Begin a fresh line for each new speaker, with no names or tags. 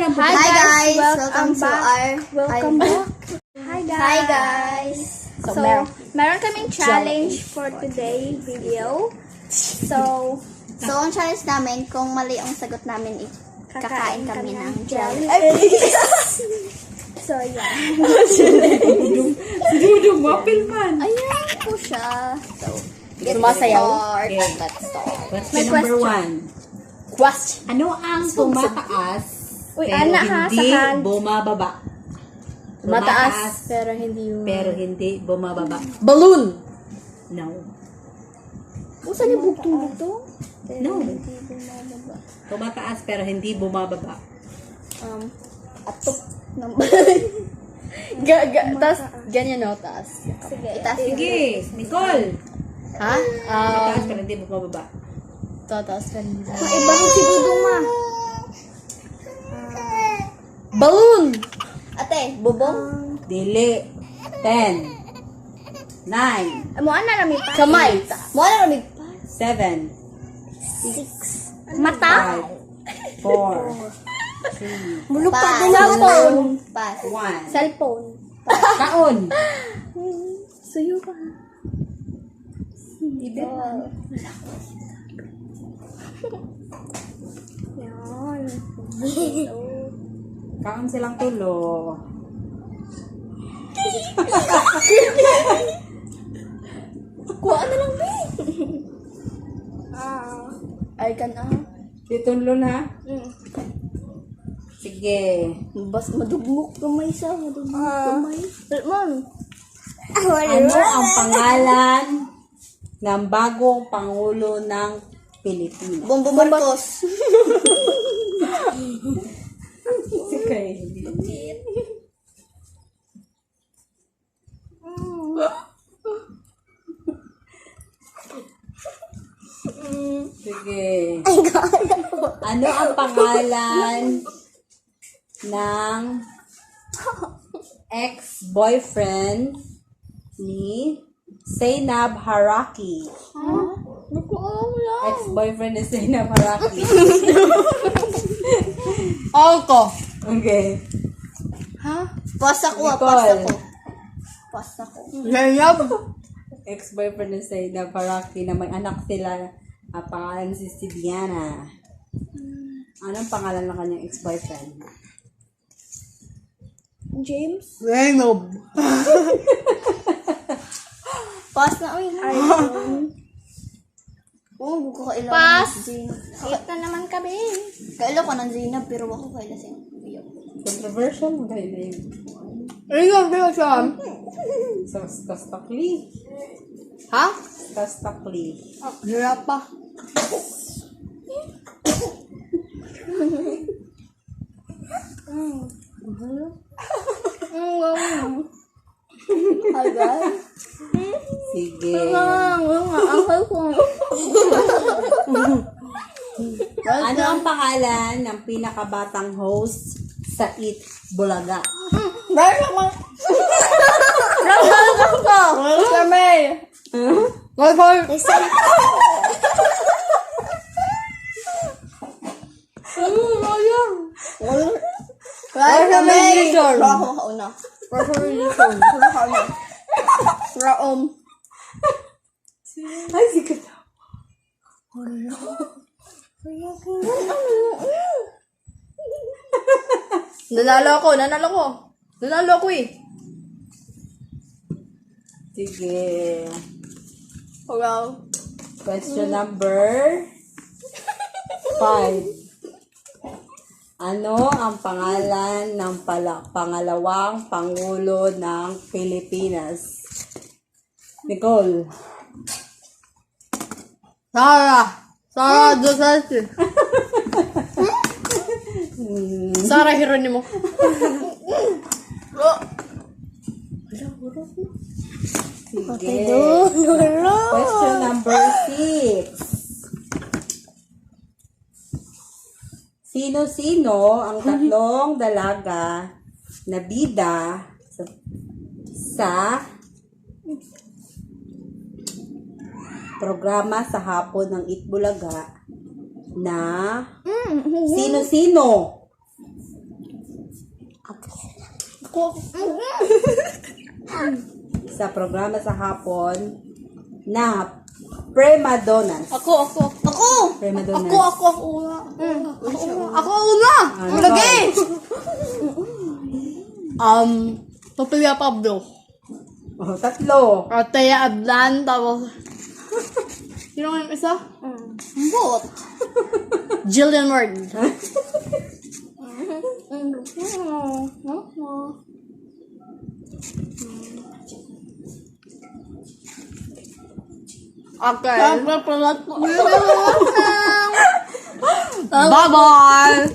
ng
Hi guys, welcome to our
Welcome back.
Hi guys.
So, meron kaming challenge for today video. So,
ang challenge namin, kung mali ang sagot namin, kakain kami ng jelly.
so yeah.
Si Dudong, wapil man.
Ayan po siya. So,
Sumasayaw.
Let's start.
Question number 1.
Question.
Ano ang tumataas
Uy,
pero
ana ha,
hindi
sa hand.
bumababa?
Mataas, pero hindi yung...
pero hindi bumababa.
Balloon!
No.
Kung saan yung bugtong-bugtong?
No.
Hindi bumababa.
Tumataas pero hindi bumababa.
Atok ng
Tapos, ganyan no, taas.
Sige, itaas.
Sige, Nicole.
Ha?
Tumataas pero hindi bumababa.
Tataas ka nila.
Iba ko si Dudong ma.
Balloon!
Ate, bubong.
Dili. 10. 9.
Mo ana rami pa. Kamay.
Mo na ramig.
7.
6.
Mata.
5. 4. 3.
Mulo pa.
Pass.
Cellphone.
Pass.
1.
Cellphone.
Kaon.
Suyo ka. Yan.
Kaon silang tulo.
Kuha na lang, be. Ay ka na.
Titulo na. Sige.
Bas madugmok kamay sa. Madugmok kamay. Ma'am.
Ano ang pangalan ng bagong Pangulo ng Pilipinas?
Bombo Marcos.
Sige. Sige. Ano ang pangalan ng ex-boyfriend ni Zainab Haraki? Ex-boyfriend ni Zainab Haraki.
Ako.
Okay.
Pasa ko,
Nicole.
pasa ko. Pasa ko.
Layab.
Ex-boyfriend ni Zainab Haraki na may anak sila. Ang pangalan si Diana. Anong pangalan ng kanyang ex-boyfriend?
James.
Zainab. Pass na, uy. Oo, buko kailan.
Pass.
Zainab.
Hit na naman kami.
Kailan ko ng Zainab, pero ako kailan siya.
Controversial mo kayo na yun.
Ayun, ayun.
Kastakli.
Ha?
Kastakli.
Hirap pa.
Hi, guys.
Sige. Ano ang pangalan ng pinakabatang host sa Eat Bulaga?
Dahil naman. Dahil naman. Raho ka una. Raom.
Ay, sikat.
Nanalo ko eh.
Sige.
Hello.
Question number 5. Ano ang pangalan ng pangalawang Pangulo ng Pilipinas? Nicole.
Sara Duterte. Sara Geronimo.
Sige. Question number 6. Sino-sino ang tatlong dalaga na bida sa programa sa hapon ng Itbulaga na sino-sino? Sa programa sa hapon na prima donnas.
Ako!
Prima donnas.
Ako una. Ako una!
Ano?
Lagi! Papilya Pablo.
Oh, tatlo.
Ataya Adlan, tapos... Sino nga yung isa? Bot. Jillian Ward. Okay. Bye-bye!